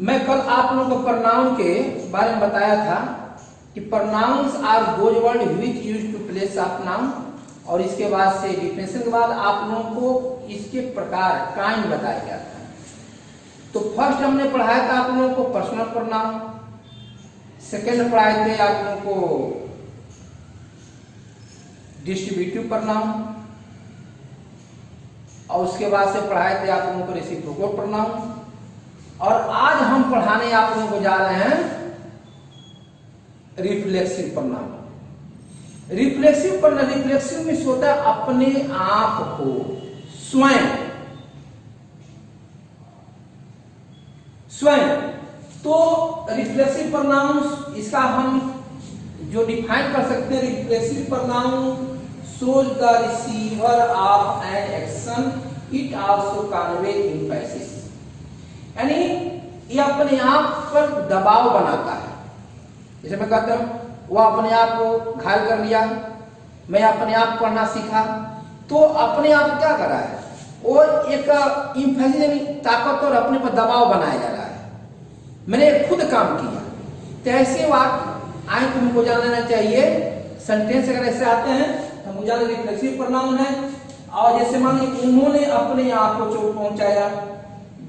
मैं कल आप लोगों को प्रनाउन के बारे में बताया था कि pronouns are those word which used to place of noun, और इसके बाद से डिफिनेशन के बाद आप लोगों को इसके प्रकार काइंड बताया गया था। तो फर्स्ट हमने पढ़ाया था आप लोगों को पर्सनल प्रनाउन, सेकेंड पढ़ाए थे आप लोगों को डिस्ट्रीब्यूटिव प्रनाउन, और उसके बाद से पढ़ाए थे आप लोगों को रेसिप्रोकल प्रनाउन, और आज हम पढ़ाने आप लोगों को जा रहे हैं reflexive pronoun. Reflexive pronoun, reflexive में होता है अपने आप को स्वयं तो रिफ्लेक्सिव प्रनाउन इसका हम जो डिफाइन कर सकते हैं, reflexive pronoun shows the receiver of an action, it also convey emphasis, यानी ये अपने आप पर दबाव बनाता है। जैसे मैं कहता हूं वो अपने आप को घायल कर लिया, मैं अपने आप पढ़ना सीखा, तो अपने आप क्या कर रहा है, वो एक इम्फेसिस यानी ताकत और अपने पर दबाव बनाया जा रहा है, मैंने खुद काम किया। तो ऐसे बात आए तुमको जानना चाहिए, सेंटेंस अगर ऐसे आते हैं तो मुझे रिफ्लेक्सिव प्रनाउन है। और जैसे मान लीजिए उन्होंने अपने आप को चोट पहुंचाया,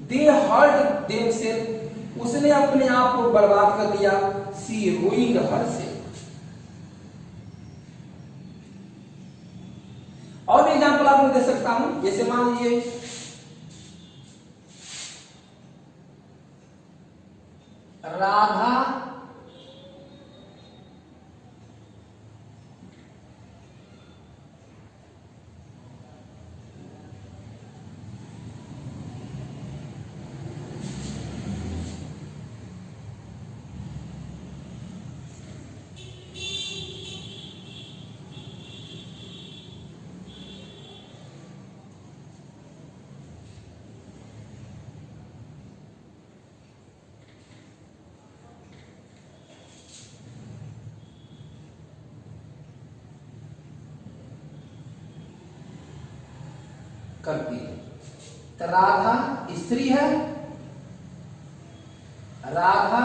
दे हर्ट देमसेल्फ, उसने अपने आप को बर्बाद कर दिया, सी रूइंड हरसेल्फ। और भी एग्जांपल आपको दे सकता हूं, जैसे मान लीजिए राधा करती है, तो राधा स्त्री है, राधा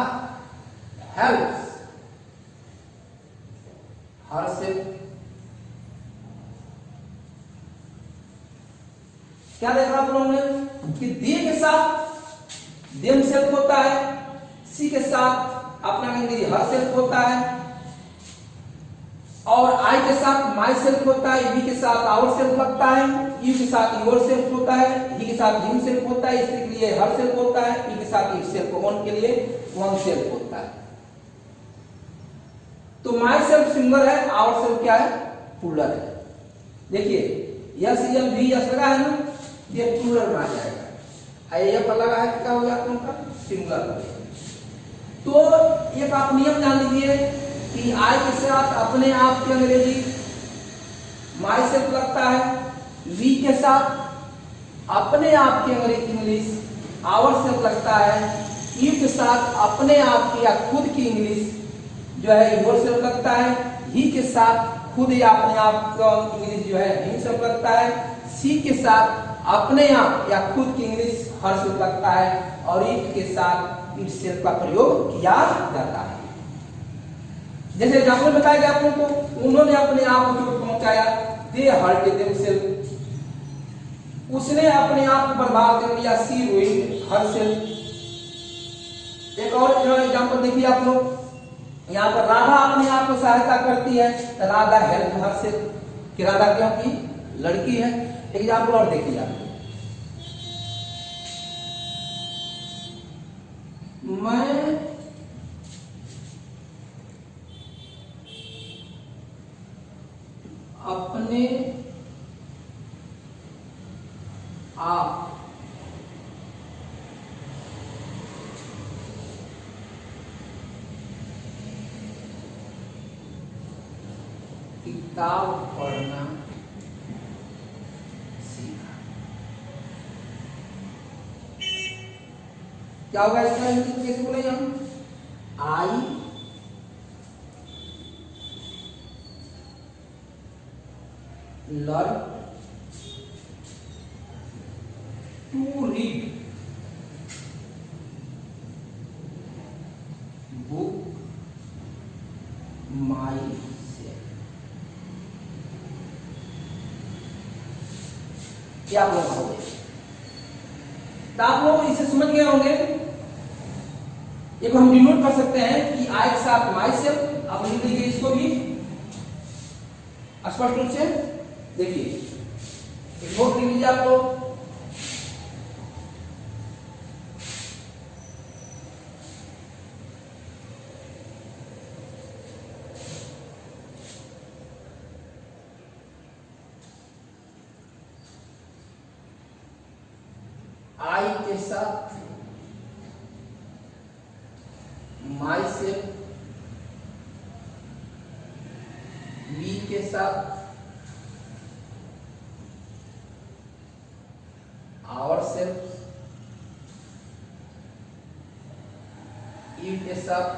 हेल्प्स हरसेल्फ। क्या देखा आप लोगों ने कि दे के साथ देमसेल्फ होता है, सी के साथ अपना हरसेल्फ होता है, और आई के साथ माई सेल्फ होता है, वी के साथ आवर सेल्फ लगता है, यू के साथ योर सेल्फ होता है, ही के साथ हिम सेल्फ होता है, इसके लिए हर सेल्फ होता है, ई के साथ इट सेल्फ, वन के लिए वन सेल्फ होता है। तो माई सेल्फ सिंगुलर है, आवर सेल्फ क्या है, प्लूरल है। देखिए यस एल वी यस लगा है ना, ये प्लूरल में आ जाएगा, आई पर लगा है क्या हो गया उनका सिंगुलर। तो एक आप नियम जान लीजिए कि आई के साथ अपने आप की अंग्रेजी माई सेल्फ लगता है, वी के साथ अपने आप की अंग्रेजी इंग्लिश आवर सेल्फ लगता है, यू के साथ अपने आप की या खुद की इंग्लिश जो है योर सेल्फ लगता है, ही के साथ खुद या अपने आप का इंग्लिश जो है हिम सेल्फ लगता है, सी के साथ अपने आप या खुद की इंग्लिश हर सेल्फ लगता है, और इट के साथ इट सेल्फ का प्रयोग किया जाता है। जैसे एग्जाम्पल बताया गया आप लोगों को, उन्होंने अपने आप को चोट पहुंचाया, दे हर्ट देमसेल्फ, उसने अपने आप को बर्बाद कर लिया, सी रूइंड हरसेल्फ। एक और एग्जाम्पल देखिए आप लोग, यहाँ पर राधा अपने आप को सहायता करती है, राधा हेल्प हरसेल्फ, कि राधा क्योंकि लड़की है। एग्जाम्पल और देखिए आप, मैं अपने आप किताब पढ़ना सीखा। क्या होगा इसका, कैसे बोलेंगे हम, आई लर्न टू रीड ये आप लोग हो गए। तो आप लोग इसे समझ गए होंगे। एक हम डिनोट कर सकते हैं कि आई के साथ माई सेल्फ, आप लिख लीजिए इसको भी स्पष्ट रूप से। देखिए एक नोट लिख लीजिए आप लोग। आई के साथ माई सेल्फ, वी के साथ आवर सेल्फ, यू के साथ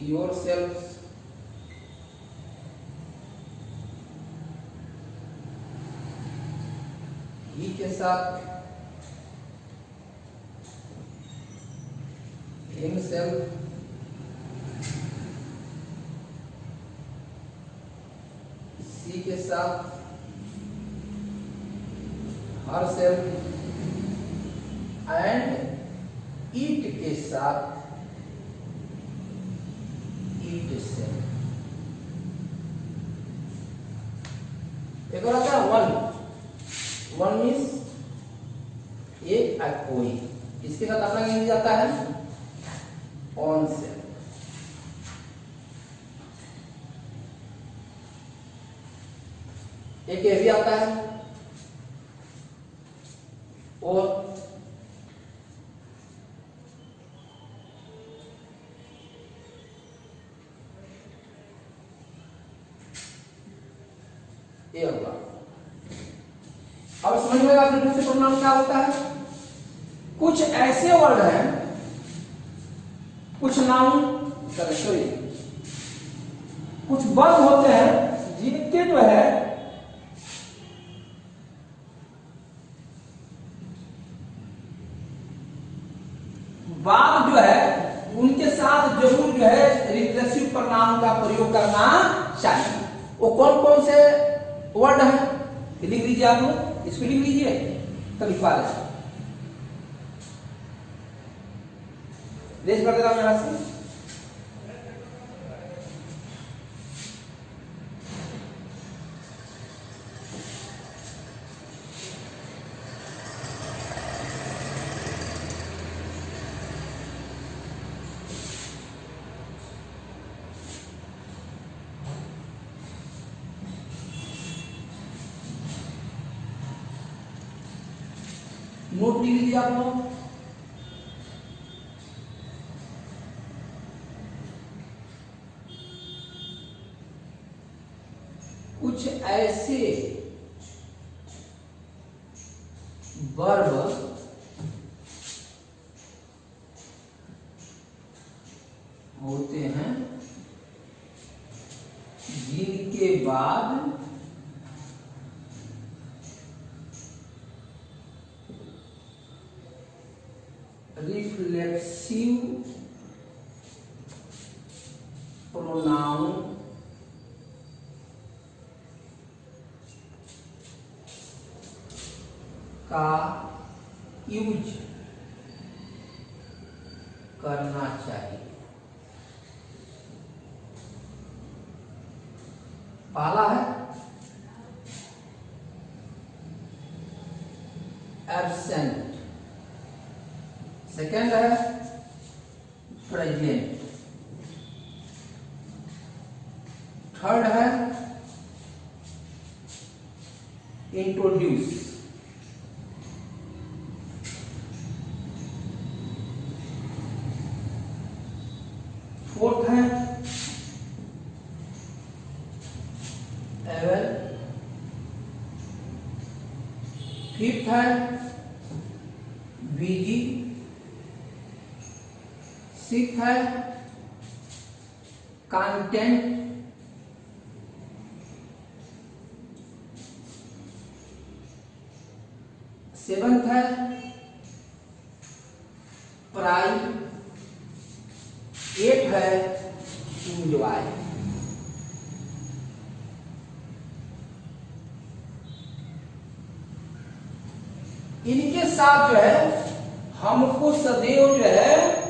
योर सेल्फ, ही के साथ himself, सी के साथ herself एंड it के साथ itself। एक और आता है वन। वन मीन्स एक कोई, इसके साथ अपना क्या जाता है ऑन सेल्फ। एक ये भी आता है और ये होगा। अब समझ में आपने दूसरे प्रोनाउन क्या होता है। कुछ ऐसे वर्ड हैं, कुछ नाउन सॉरी कुछ वर्ड होते हैं जिनके जो है बाद जो है उनके साथ जरूर जो है रिफ्लेक्सिव प्रोनाउन का प्रयोग करना चाहिए। वो कौन कौन से वर्ड है लिख लीजिए आप लोग, इसको लिख लीजिए तो लिखवा लें। रेस कर देता हूं यहां से। नोट लिख लीजिए आप लोग। कुछ ऐसे वर्ब होते हैं जिनके बाद रिफ्लेक्सिव प्रोनाउन का यूज करना चाहिए। पहला है एब्सेंट, सेकेंड है प्रेजेंट, थर्ड है इंट्रोड्यूस, फोर्थ है एवल, फिफ्थ है बीजी, सिक्स्थ है कंटेंट, सेवंथ है प्राइड, एट है इंजॉय। इनके साथ जो है हमको सदैव जो है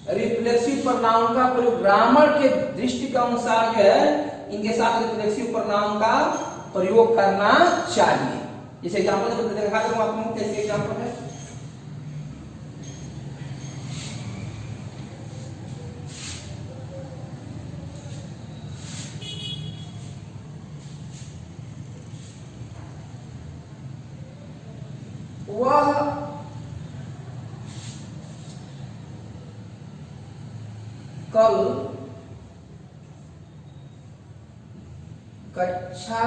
रिफ्लेक्सिव प्रनाउन का प्रयोग, ग्रामर के दृष्टि के अनुसार जो है इनके साथ रिफ्लेक्सिव प्रनाउन का प्रयोग करना चाहिए। जैसे एग्जाम्पल दिखा दूंगा आप लोगों को, कैसे एग्जाम्पल है। वह कल कक्षा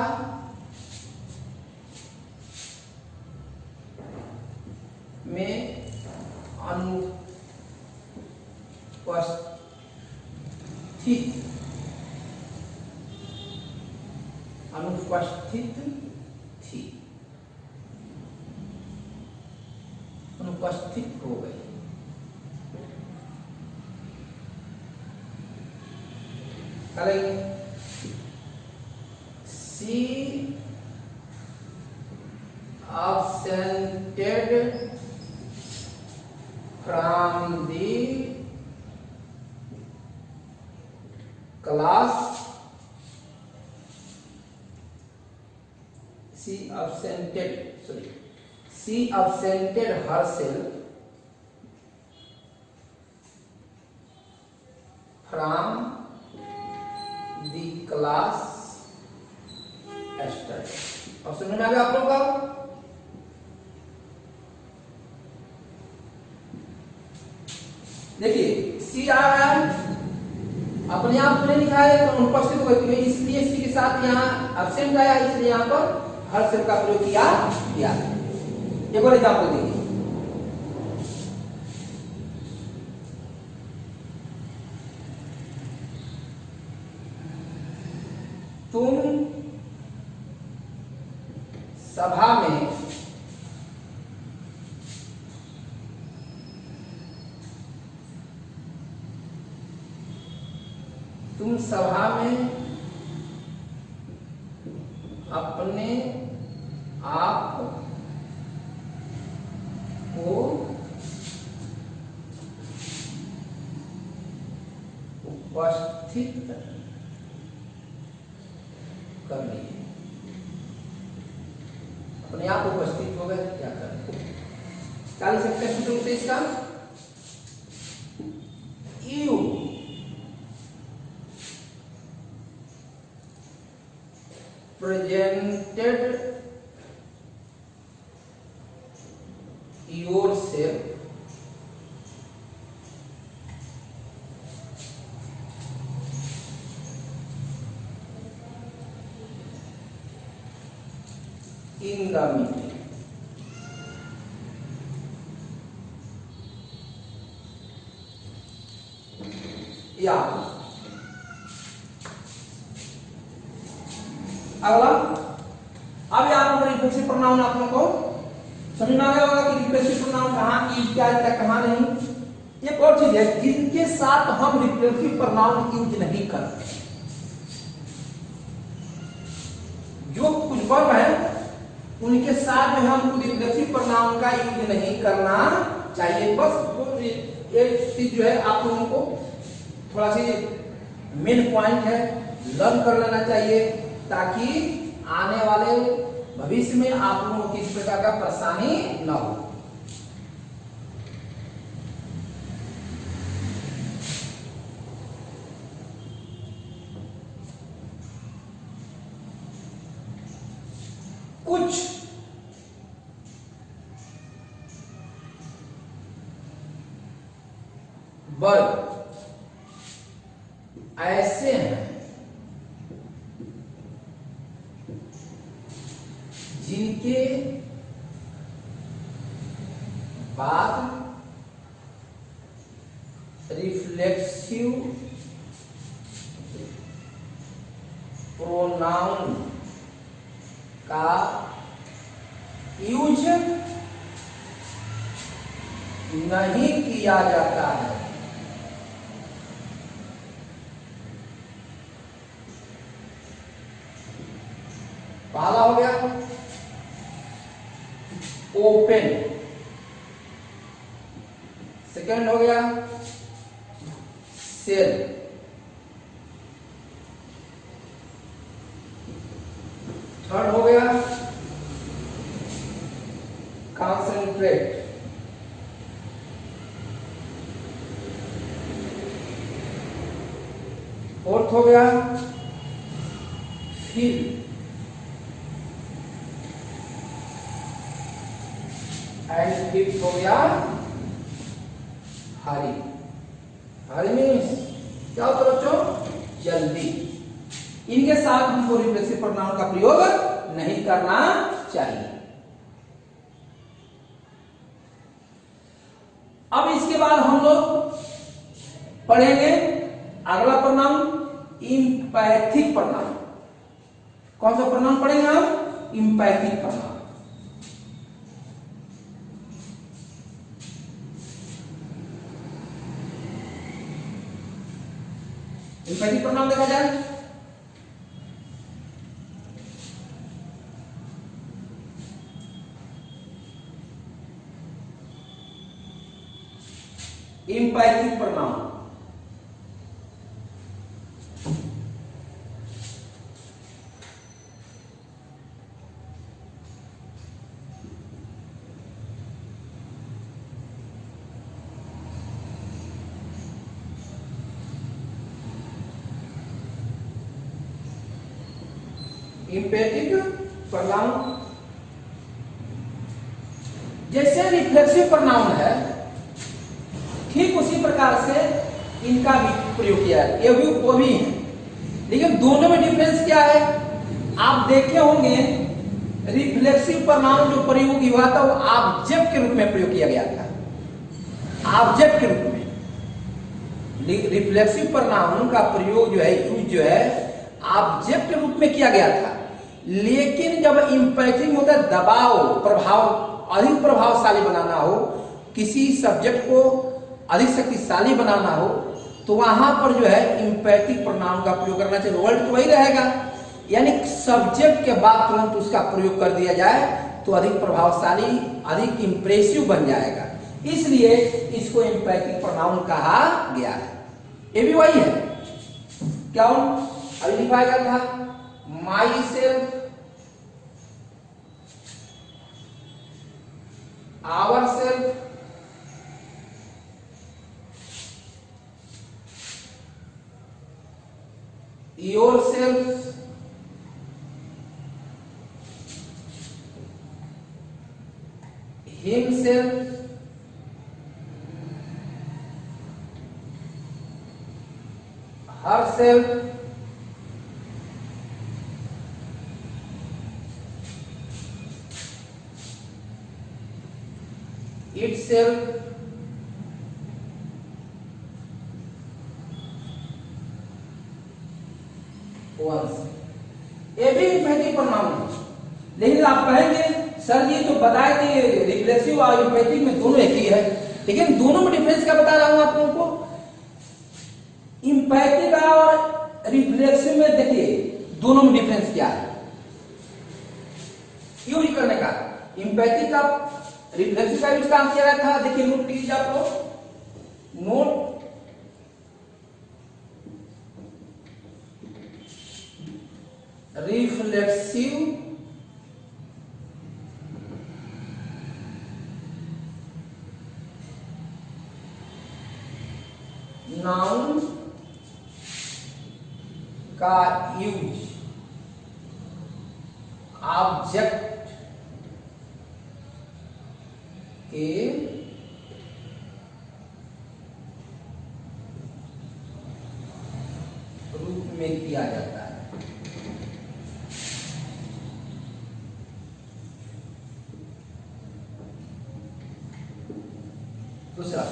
में अनुपस्थित थी, अनुपस्थित हो गई। करेंगे सी absented from the class. She absented herself from the class yesterday. और समझ में आ गया आप लोगों का? देखिए सी आ रहा है, अपने आप ने लिखा है तो अनुपस्थित हो गई, इसलिए सी के साथ यहाँ एब्सेंट आया, इसलिए यहाँ पर हर शब्द का प्रयोग किया गया। एक और एग्जाम्पल देखिए, तुम सभा में अपने आप को उपस्थित कर लिए। अपने आप उपस्थित हो गए, क्या करें? क्या लिख सकते हैं सूत्र से इसका? You presented yourself in the meeting. या अगला, अब यहाँ पर रिफ्लेक्सिव प्रोनाउन आप लोगों को समझ में आ गया होगा कि रिफ्लेक्सिव प्रोनाउन कहाँ यूज किया जाता है, कहाँ नहीं। एक और चीज है जिनके साथ हम रिफ्लेक्सिव प्रोनाउन यूज नहीं करते, जो कुछ वर्ब है उनके साथ में हम रिफ्लेक्सिव प्रोनाउन का यूज नहीं करना चाहिए। बस एक चीज जो है आप लोगों को थोड़ा सी मेन पॉइंट है, लर्न कर लेना चाहिए ताकि आने वाले भविष्य में आप लोगों को इस प्रकार का परेशानी न हो। कुछ वर्ग ऐसे हैं जिनके बाद रिफ्लेक्सिव प्रोनाउन का यूज नहीं किया जाता है। पहला हो गया ओपन। सेकंड हो गया सेल। थर्ड हो गया कॉन्सेंट्रेट। फोर्थ हो गया फिल। एंड फिफ्थ हो गया हरी। हरी मीन्स क्या होता है बच्चों? जल्दी। इनके साथ हमको रिफ्लेक्सिव प्रोनाउन का प्रयोग नहीं करना चाहिए। अब इसके बाद हम लोग पढ़ेंगे अगला प्रोनाउन इंपैथिक प्रोनाउन। कौन सा प्रोनाउन पढ़ेंगे हम? इंपैथिक प्रोनाउन। इंपैथिक प्रोनाउन देखा जाए इंपैथिक प्रोनाउन इंपैथिक प्रोनाउन जैसे रिफ्लेक्सिव प्रोनाउन है ठीक उसी प्रकार से इनका भी प्रयोग किया है। ये भी वो भी है, लेकिन दोनों में डिफरेंस क्या है? आप देखे होंगे रिफ्लेक्सिव प्रोनाउन जो प्रयोग हुआ था वो ऑब्जेक्ट के रूप में प्रयोग किया गया था। ऑब्जेक्ट के रूप में रिफ्लेक्सिव प्रोनाउन का प्रयोग जो है यूज जो है ऑब्जेक्ट के रूप में किया गया था। लेकिन जब इंपैथिक होता है दबाव प्रभाव अधिक प्रभावशाली बनाना हो, किसी सब्जेक्ट को अधिक शक्तिशाली बनाना हो, तो वहां पर जो है इंपैथिक प्रोनाउन का प्रयोग करना चाहिए। वर्ड तो वही रहेगा, यानी सब्जेक्ट के बाद तुरंत उसका प्रयोग कर दिया जाए तो अधिक प्रभावशाली अधिक इंप्रेसिव बन जाएगा। इसलिए इसको इंपैथिक प्रोनाउन कहा गया है। ये भी वही है क्या अभी लिखा गया था myself, ourself, yourself, himself, herself, itself, once। ये भी इंपैथिक प्रोनाउन है, लेकिन आप कहेंगे सर जी तो बताए थे रिफ्लेक्सिव और इंपैथिक में दोनों एक ही है, लेकिन दोनों में डिफरेंस क्या बता रहा हूं आप लोगों को। इंपैथिक और रिफ्लेक्सिव में देखिए दोनों में डिफरेंस क्या है यूज करने का। इंपैथिक का रिफ्लेक्सिव का यूज काम किया गया था, देखिए नोट कीजिए आप लोग, नोट रिफ्लेक्सिव नाउन का यूज ऑब्जेक्ट के रूप में किया जाता है। दूसरा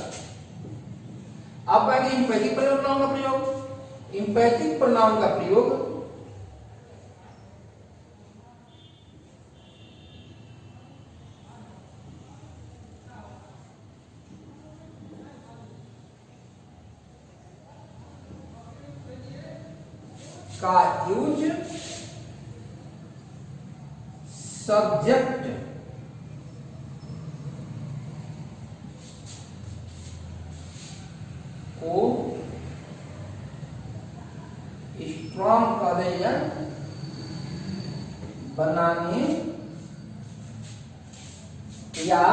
अब आगे इंपैथिक प्रोनाउन का प्रयोग। इंपैथिक प्रोनाउन का प्रयोग का यूज सब्जेक्ट स्ट्रॉन्ग कह दें या बनाने या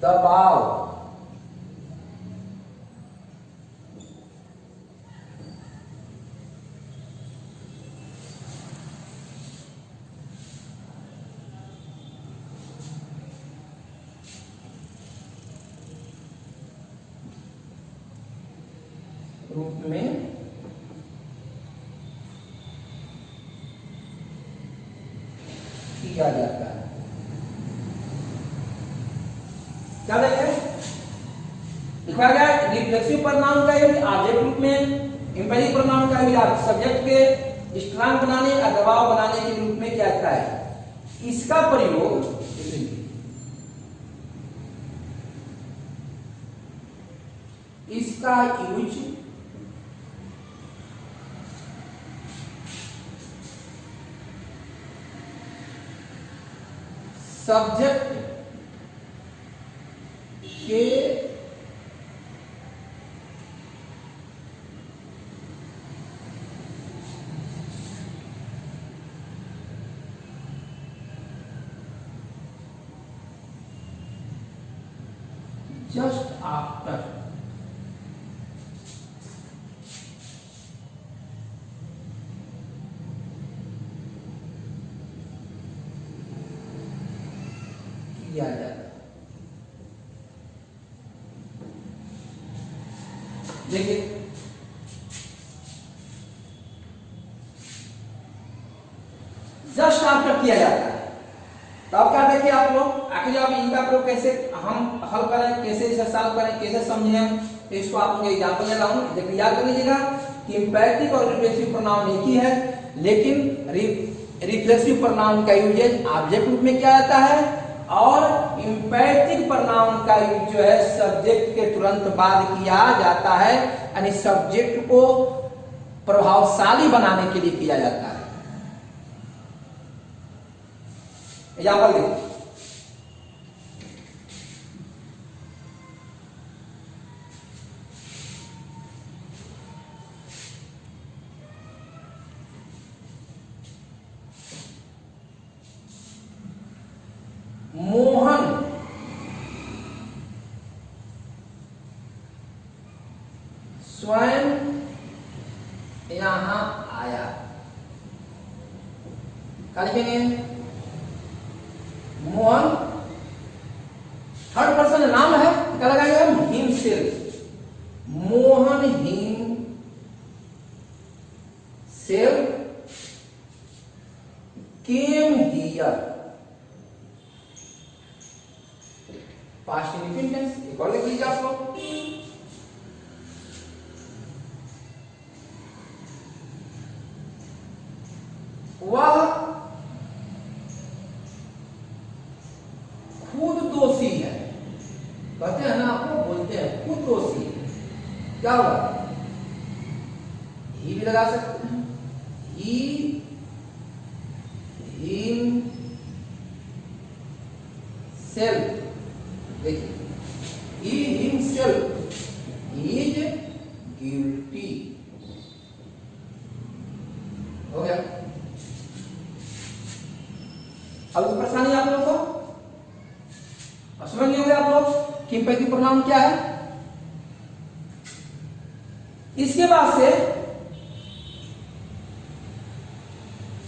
दबाव रूप में किया जाता है। क्या देखें लिखा गया रिफ्लेक्सिव परिणाम का यूज ऑब्जेक्ट रूप में, इंपैथिक परिणाम का यूज सब्जेक्ट के स्ट्रॉन्ग बनाने या दबाव बनाने के रूप में किया जाता है। इसका प्रयोग इसका यूज सब्जेक्ट के जस्ट आफ्टर किया जाता है। देखिए जस्ट आफ्टर किया जाता है। तो अब क्या देखिए आप लोग आखिर जब इनका प्रयोग कैसे हम हल करें, कैसे इसे सॉल्व करें, कैसे समझें हम, तो इसको आप लोग एग्जाम्पल देता हूं। देखिए याद कर लीजिएगा कि इंपैक्टिक और रिफ्लेक्सिव प्रोनाउन एक ही है, लेकिन रिफ्लेक्सिव प्रोनाउन का यूज ऑब्जेक्ट रूप में किया जाता है और इंपैथिक प्रोनाउन का यूज जो है सब्जेक्ट के तुरंत बाद किया जाता है, यानी सब्जेक्ट को प्रभावशाली बनाने के लिए किया जाता है। एग्जाम्पल देखिए, मोहन स्वयं यहां आया। क्या लिखेंगे? मोहन थर्ड पर्सन नाम है, क्या लगाएंगे हम? Himself. Mohan himself came here. Past indefinite tense एक और लिख लीजिए आप लोग। वह खुद दोषी है। कहते हैं ना, आप लोग बोलते हैं खुद दोषी है। क्या होगा? ही भी लगा सकते हैं, ही हिमसेल्फ। देखिए he himself is guilty। हो गया? अब परेशानी आप लोगों को समझ नहीं हो गया आप लोग कि इंपैथिक प्रोनाउन क्या है। इसके बाद से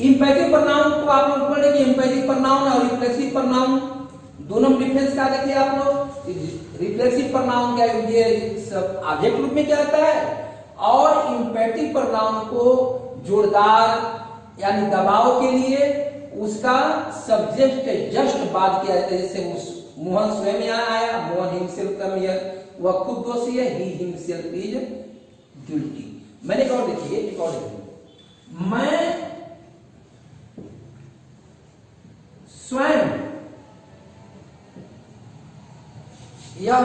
इंपैथिक प्रोनाउन को आप लोग पढ़े कि इंपैथिक प्रोनाउन और रिफ्लेक्सिव प्रोनाउन दोनों में डिफरेंस क्या देखिए आप लोग। रिफ्लेक्सिव प्रोनाउन क्या ये सब ऑब्जेक्ट रूप में क्या होता है, और इंपैथिक प्रोनाउन को जोरदार यानी दबाव के लिए उसका सब्जेक्ट के जस्ट बाद किया जाता है। जैसे मोहन स्वयं यहाँ आया, मोहन हिमसेल्फ कम हियर, वह खुद दोषी है, ही हिमसेल्फ इज गिल्टी। मैंने एक और देखिए, एक और देखिए, मैं स्वयं यह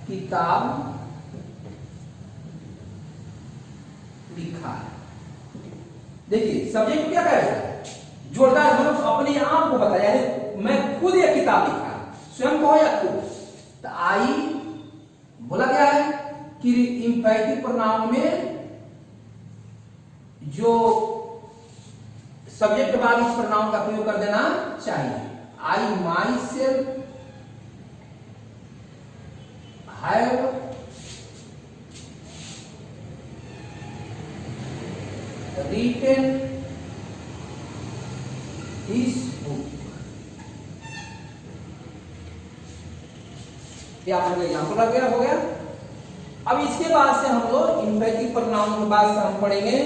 किताब लिखा है। देखिए सब्जेक्ट क्या कहेगा? जोरदार, मतलब अपने आप को बताया है, मैं खुद यह किताब लिखा है। स्वयं को या खुद? तो आई बोला क्या है? कि इंफैटिक प्रोनाउन में जो सब्जेक्ट के बाद इस प्रोनाउन का प्रयोग कर देना चाहिए। I myself have written this book. क्या एग्जाम्पल वगैरह हो गया। अब इसके बाद से हम लोग इंफैटिक प्रोनाउन के बाद से हम पढ़ेंगे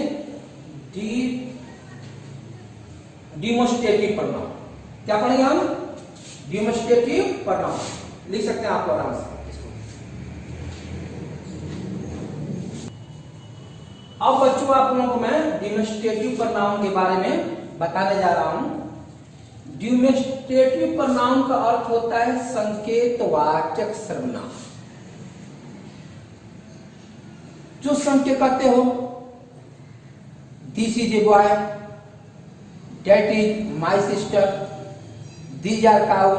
डिमोस्ट्रेटिव प्रोनाउन। क्या पढ़ेंगे हम? Demonstrative pronoun. लिख सकते हैं आप आराम से इसको। अब बच्चों आप लोगों को मैं डिमोस्ट्रेटिव प्रोनाउन के बारे में बताने जा रहा हूं। डिमोस्ट्रेटिव प्रोनाउन का अर्थ होता है संकेतवाचक सर्वनाम। जो संकेत करते हो, this is a boy, that is my sister, these are cow,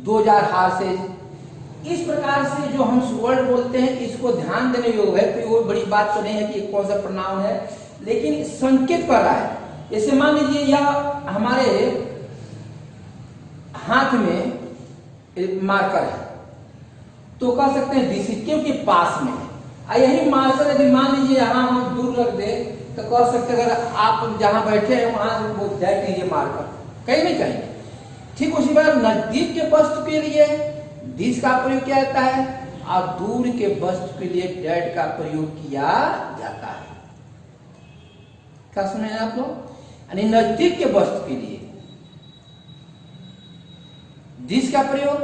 those are horses. इस प्रकार से जो हम वर्ड बोलते हैं इसको ध्यान देने योग्य है। कोई वो बड़ी बात तो नहीं है कि कौन सा प्रोनाउन है, लेकिन संकेत कर रहा है। जैसे मान लीजिए यह हमारे हाथ में मार्कर है तो कह सकते हैं दिस इज, क्योंकि पास में है। यही मार्कर यदि मान लीजिए यहां हम दूर रख दे तो कह सकते हैं अगर आप जहां बैठे हैं वहां वो दैट लीजिए मार्कर, कहीं नहीं कहेंगे। ठीक उसी बार नजदीक के वस्तु के लिए दिस का प्रयोग किया जाता है और दूर के वस्तु के लिए दैट का प्रयोग किया जाता है। क्या सुने आप लोग? यानी नजदीक के वस्तु के लिए दिस का प्रयोग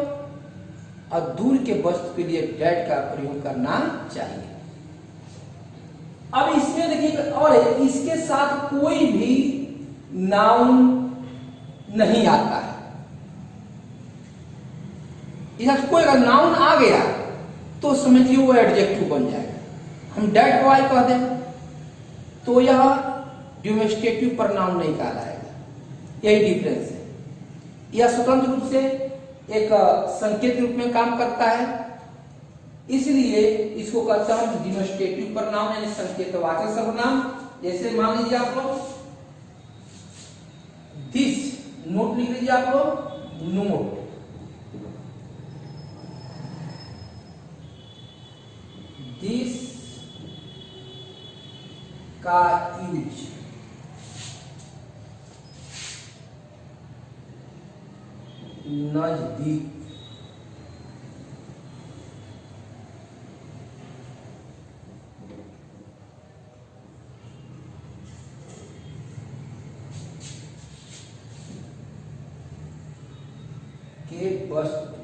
और दूर के वस्तु के लिए दैट का प्रयोग करना चाहिए। अब इसमें देखिए और इसके साथ कोई भी नाउन नहीं आता है। इसका कोई अगर नाउन आ गया तो समझिए वो एडजेक्टिव बन जाएगा। हम दैट बॉय कह दें तो यह डिमोस्ट्रेटिव प्रोनाउन नहीं कहलाएगा। यही डिफरेंस है। यह स्वतंत्र रूप से एक संकेत रूप में काम करता है, इसलिए इसको कहते हैं डिमोस्ट्रेटिव प्रोनाउन यानी संकेतवाचक सर्वनाम। जैसे मान लीजिए आप लोग दिस, नोट लिख लीजिए आप लोग, नोट। दिस का यूज नजदीक के वस्तु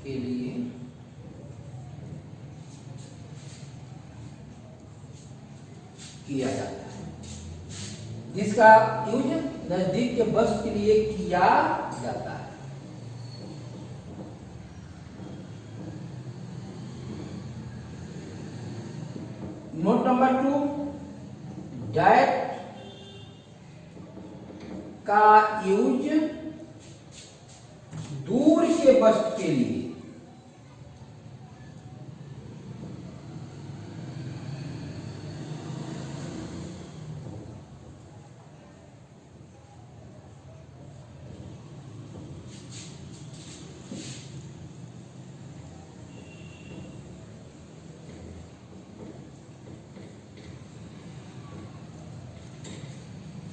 के लिए किया जाता है। जिसका यूज नजदीक के वस्तु के लिए किया जाता है। नोट नंबर 2, दैट का यूज दूर के वस्तु के लिए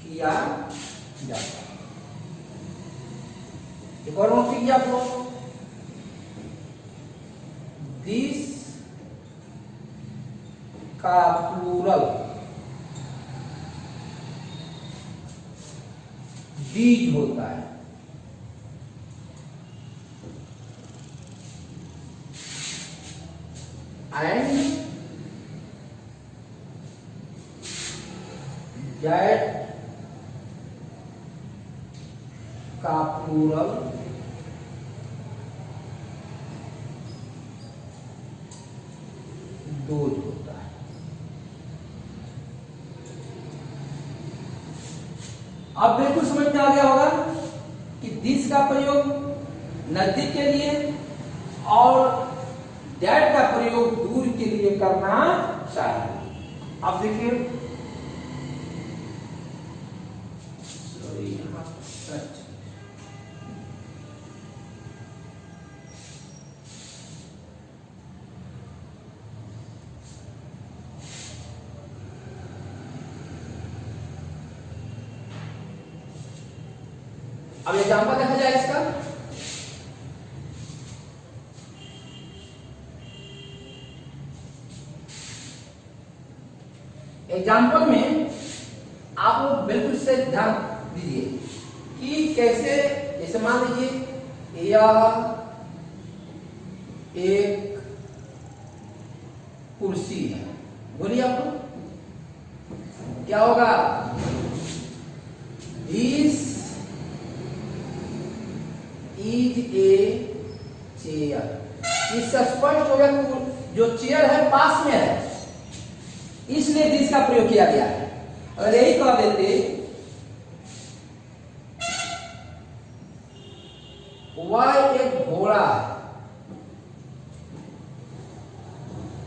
किया जाता है। एक और नोट कीजिए आप लोग, दिस का प्लूरल दीज होता है। एंड दैट का प्लूरल दोज होता है। अब बिल्कुल समझ में आ गया होगा कि दिस का प्रयोग नजदीक के लिए और दैट का प्रयोग दूर के लिए करना चाहिए। आप देखिए अब एग्जाम्पल देखा जाए इसका। एग्जाम्पल में आप लोग बिल्कुल से ध्यान दीजिए कि कैसे, जैसे मान लीजिए यह एक कुर्सी है, बोलिए आप लोग क्या होगा? This is a chair. इससे स्पष्ट हो गया जो चेयर है पास में है, इसलिए दिस का प्रयोग किया गया है। अगर यही कह देते वह एक घोड़ा है,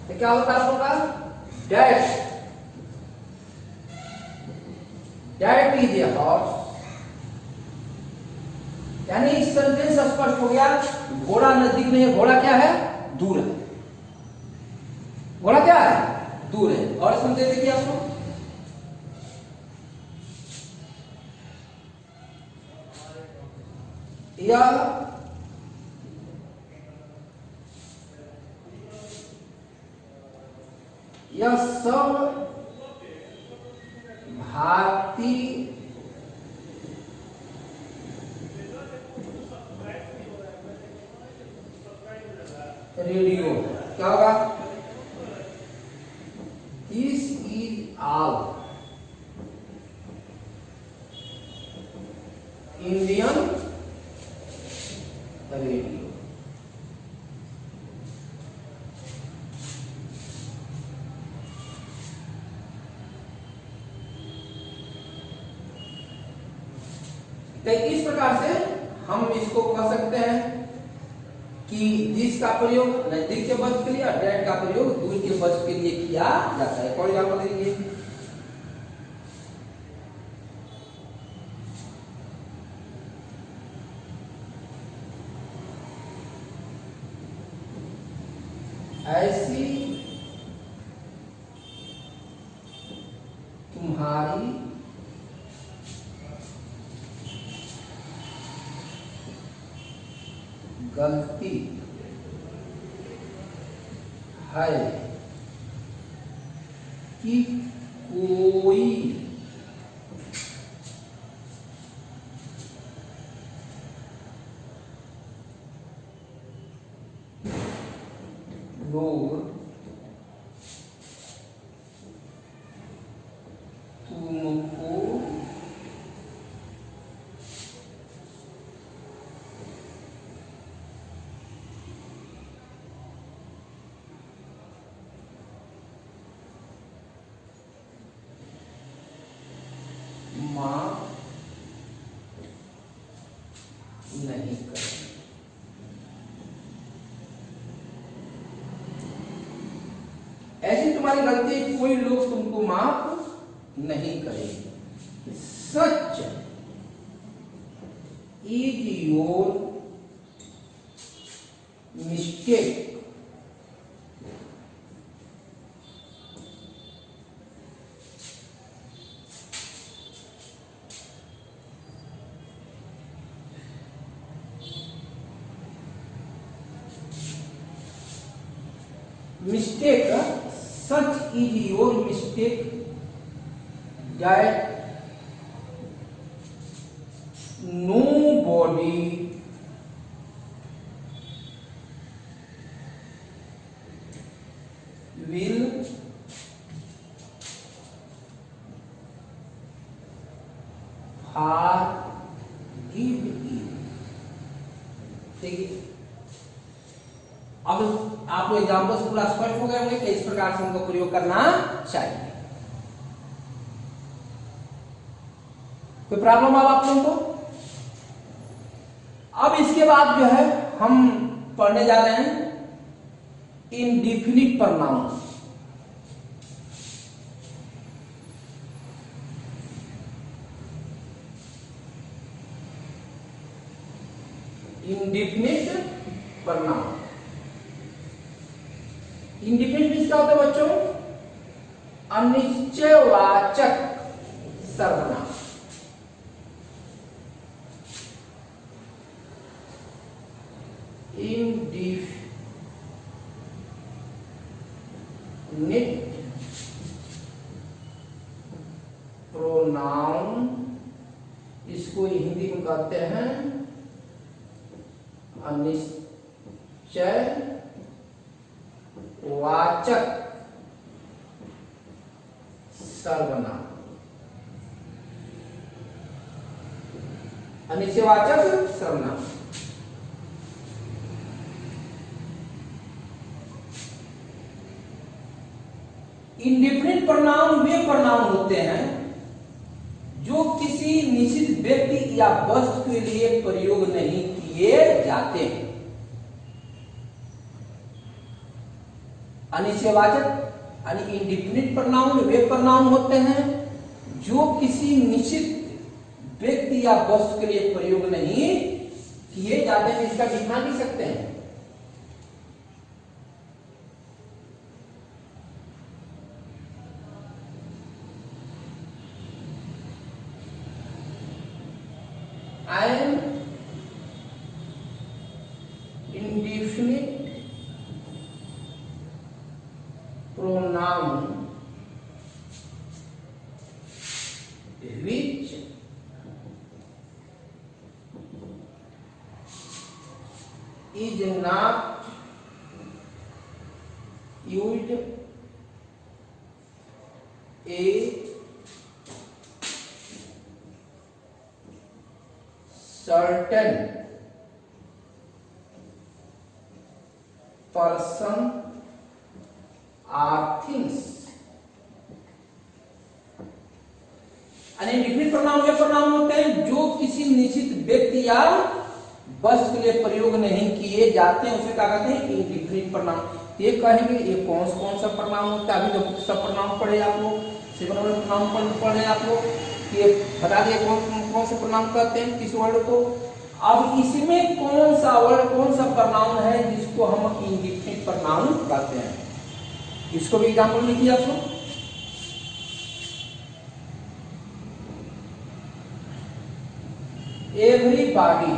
तो क्या होता है आपका? That is a horse. यानी इस सेंटेंस स्पष्ट हो गया, घोड़ा नजदीक नहीं है, घोड़ा क्या है? दूर है। घोड़ा क्या है? दूर है। और सेंटेंस देखिए आप लोग, यह सब भारतीय रेडियो क्या होगा? This is all Indian radio. तो इस प्रकार से हम इसको कह सकते हैं कि दिस का प्रयोग नजदीक के वस्तु के लिए और दैट का प्रयोग दूर के वस्तु के लिए किया जाता है। फॉर एग्जाम्पल देखिए, ऐसी तुम्हारी गलती है कि कोई लोग तुमको माफ नहीं करें। ऐसी तुम्हारी गलती कोई लोग तुमको माफ नहीं करेंगे। Such is your mistake mistake, such is your mistake that nobody will forgive you। ठीक है, अब आपको एग्जाम्पल्स पूरा स्पष्ट हो गए होंगे कि इस प्रकार से उनको प्रयोग करना चाहिए। कोई प्रॉब्लम अब आप लोगों को? अब इसके बाद जो है हम पढ़ने जा रहे हैं indefinite pronoun. Indefinite pronoun, indefinite means क्या होता है बच्चों? अनिश्चयवाचक सर्वनाम। इंडिफिनिट प्रोनाउन, इसको हिंदी में कहते हैं अनिश्चयवाचक सर्वनाम। अनिश्चयवाचक सर्वनाम। इंडिफिनिट प्रोनाउन वे प्रोनाउन होते हैं जो किसी निश्चित व्यक्ति या वस्तु के लिए प्रयोग नहीं किए जाते हैं। अनिश्चयवाचक यानी इंडिफिनिट प्रोनाउन वे प्रोनाउन होते हैं जो किसी निश्चित व्यक्ति या वस्तु के लिए प्रयोग नहीं किए जाते हैं। इसका दिखा नहीं सकते हैं। I am indefinite pronoun which is not used a certain person or things। Indefinite pronoun way pronoun होते हैं जो किसी निश्चित व्यक्ति या वस्तु के लिए प्रयोग नहीं किए जाते हैं, उसे क्या कहते हैं? Indefinite pronoun. ये कहेंगे ये कौन सा प्रोनाउन होता है? अभी जो सब प्रोनाउन पढ़े आप लोग, सिंपल प्रोनाउन पढ़े आप लोग, ये बता दिए कौन से प्रोनाउन कहते हैं किस वर्ड को। अब इसमें कौन सा वर्ड, कौन सा प्रोनाउन है जिसको हम इंडिफिनिट प्रोनाउन कहते हैं? इसको भी एग्जांपल लिखिए आप लोग। Everybody,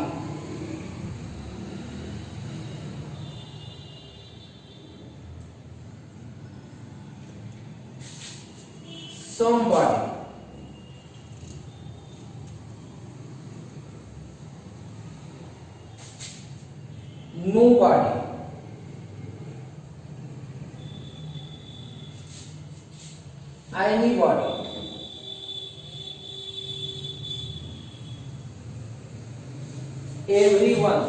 somebody, nobody, anybody, everyone,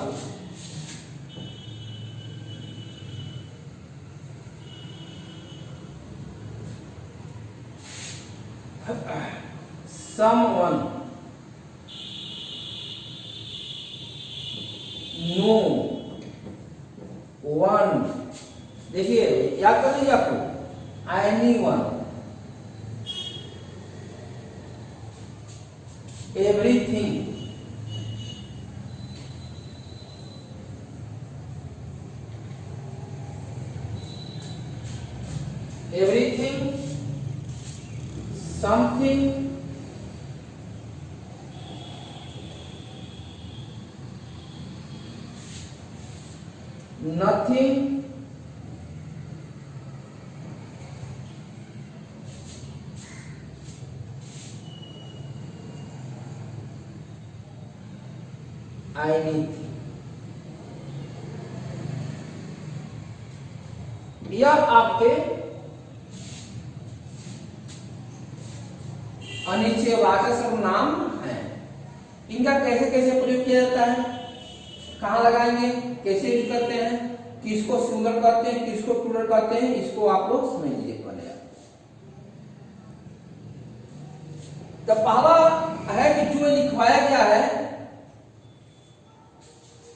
someone, no one। देखिए याद कर लीजिए आपको, anyone, everything, everything, something, nothing, anything। यह आपके अनिश्चयवाचक सर्वनाम है। इनका कैसे कैसे प्रयोग किया जाता है, कहाँ लगाएंगे, कैसे यूज करते हैं, किसको सिंगुलर कहते हैं, किसको प्लूरल कहते हैं, इसको आप लोग समझ लीजिए पहले। तो पहला है कि जो लिखवाया गया है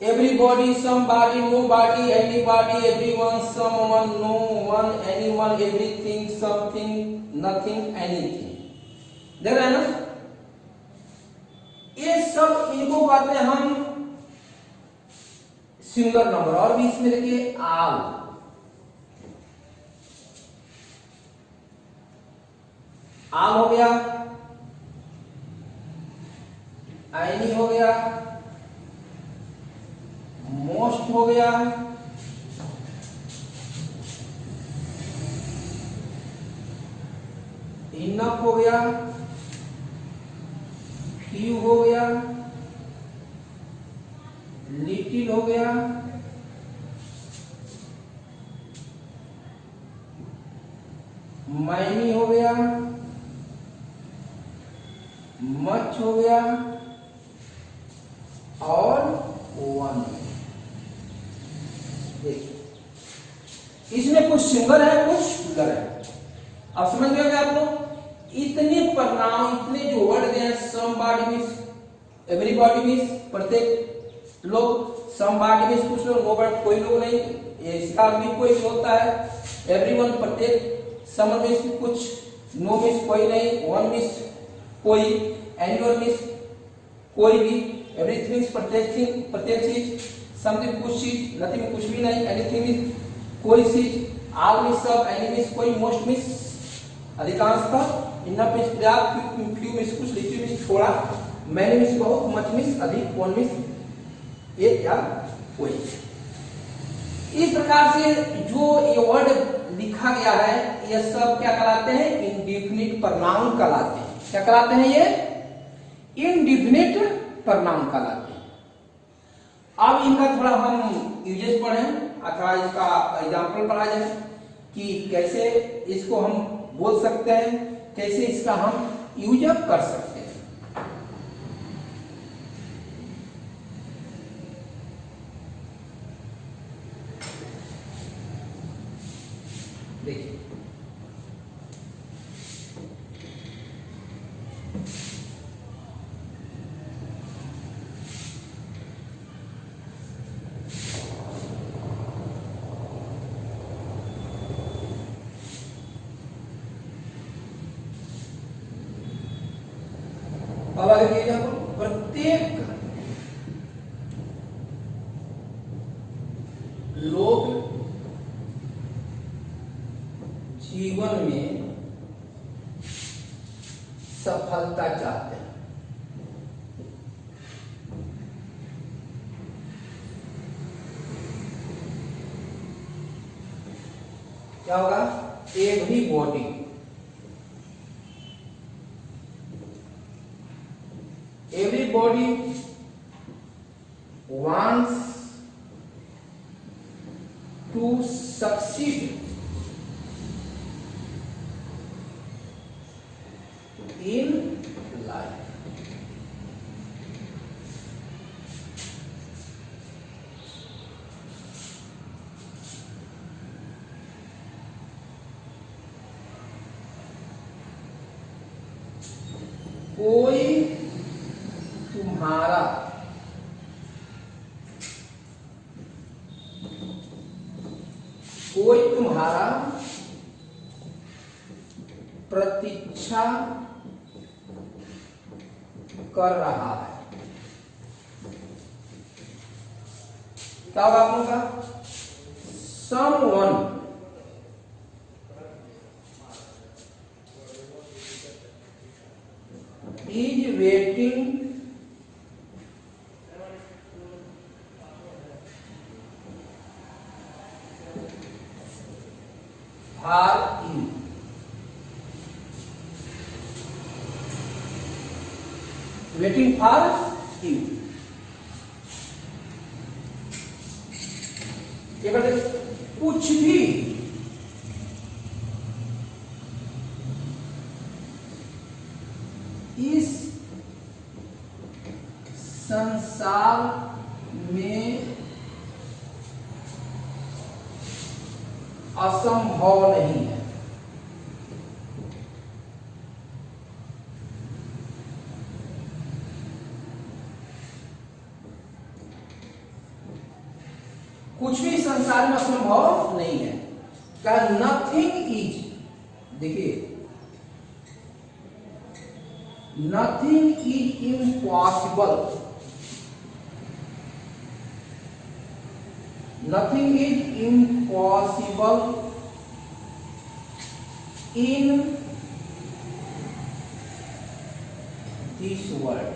everybody, somebody, nobody, anybody, everyone, someone, no one, anyone, everything, something, nothing, anything. देख रहे हैं ना, ये सब इनको कहते हैं हम सिंगुलर नंबर। और भी इसमें देखिए आल, आल हो गया, एनी हो गया, मोस्ट हो गया, इनफ हो गया, फ्यू हो गया, लिटिल हो गया, मैनी हो गया, मच हो गया और वन। देखिए इसमें कुछ सिंगल है, कुछ प्लूरल है। अब समझ में आ गया आप लोग? इतने परिणाम, इतने जो वर्ड दिए हैं, समबॉडी मींस, एवरीबॉडी मींस प्रत्येक लोग, समबॉडी मींस कुछ लोग, नोबडी कोई लोग नहीं, इसका भी कोई होता है, एवरीवन प्रत्येक, सम मींस कुछ, नो मींस कोई नहीं, वन मींस कोई, एनीवन मींस कोई भी, एवरीथिंग मींस प्रत्येक चीज, समथिंग कुछ चीज, नथिंग कुछ भी नहीं, एनीथिंग मींस कोई चीज, ऑल मींस सब, एनी मींस कोई, मोस्ट मींस अधिकांशतः, इनफ मींस पर्याप्त, फ्यू मींस कुछ, लिटिल मींस थोड़ा, मैनी मींस बहुत, मच मींस अधिक, वन मींस एक या कोई। इस प्रकार से जो ये वर्ड लिखा गया है, ये सब क्या कहलाते हैं? इंडेफिनिट प्रनाउन कहलाते हैं। क्या कहलाते हैं ये? इंडेफिनिट प्रनाउन कहलाते हैं। अब इनका थोड़ा हम यूजेस पढ़ें अथवा इसका एग्जाम्पल पढ़ा जाए कि कैसे इसको हम बोल सकते हैं, कैसे इसका हम यूज कर सकते हैं। देखिए अब आगे देखिए, यहाँ पर प्रत्येक लोग जीवन में सफलता चाहते हैं। क्या होगा? Everybody, everybody wants to succeed in life. कोई तुम्हारा प्रतीक्षा कर रहा है। क्या होगा आप लोगों का? someone is waiting for you. Waiting for you. ये कहते कुछ भी इस संसार में असंभव नहीं है। कुछ भी संसार में असंभव नहीं है। क्या नथिंग इज, देखिए nothing is impossible, nothing is impossible in this world.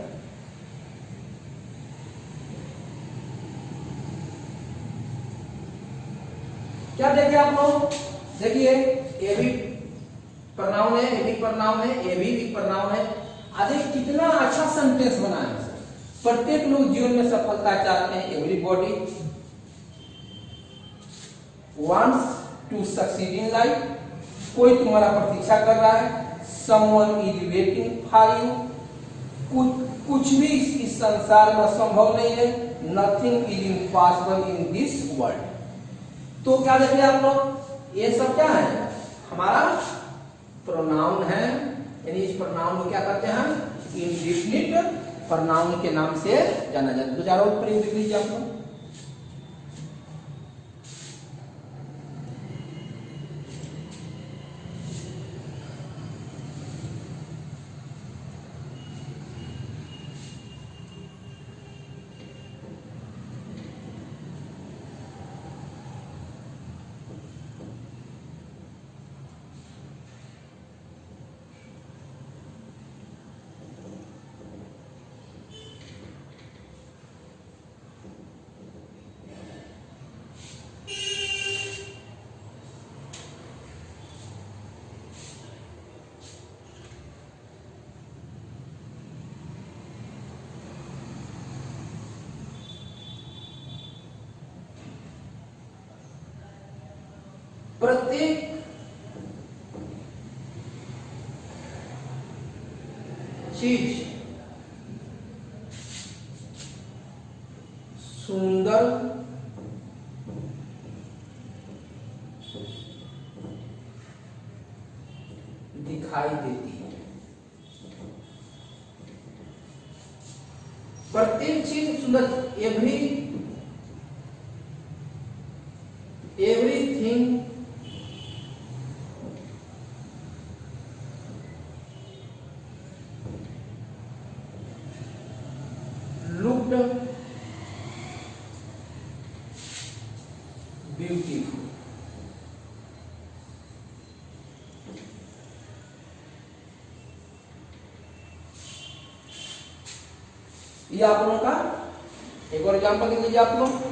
क्या देखे आप लोग, देखिए ये भी प्रनाउन है, ये भी प्रनाउन है, ये भी प्रनाउन है। आगे कितना अच्छा सेंटेंस बना है। प्रत्येक लोग जीवन में सफलता चाहते हैं, everybody wants to succeed in life. कोई तुम्हारा प्रतीक्षा कर रहा है, someone is waiting for you. कुछ भी इस संसार में असंभव नहीं है, nothing is impossible in this world. तो क्या देखिए आप लोग, ये सब क्या है, हमारा प्रोनाउन है, यानी इस प्रोनाउन को क्या कहते हैं, इंडेफिनिट प्रोनाउन के नाम से जाना जाता है। दो चार और प्रयोग देख लीजिए आप लोग। प्रत्येक चीज सुंदर दिखाई देती है। प्रत्येक चीज सुंदर, एवरीथिंग looked beautiful। ये आप लोगों का एक और एग्जाम्पल देख लीजिए आप लोग।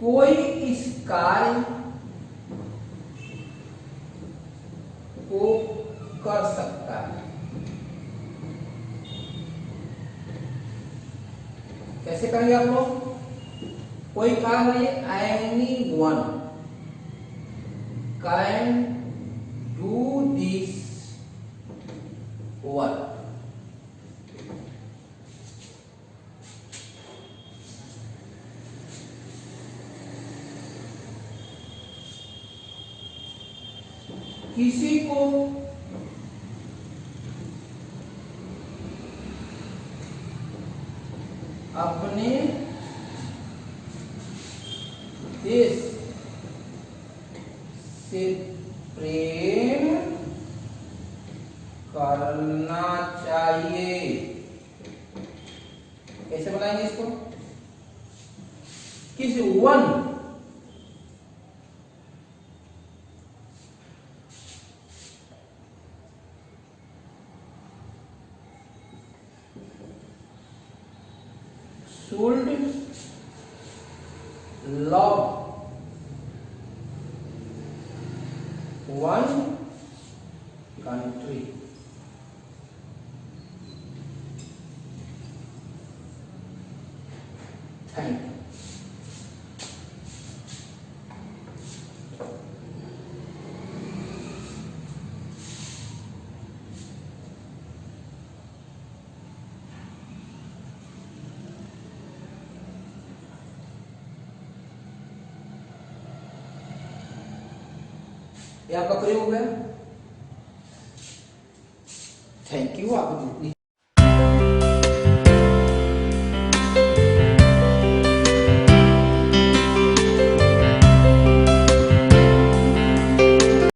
कोई इस कार्य को कर सकता है। कैसे करेंगे आप लोग, कोई कार्य any one can do this work. किसी को अपने देश से प्रेम करना चाहिए। कैसे बनाएंगे इसको, किसी one should love one country। Thank you. ये आपका प्रयोग हो गया। Thank you. आप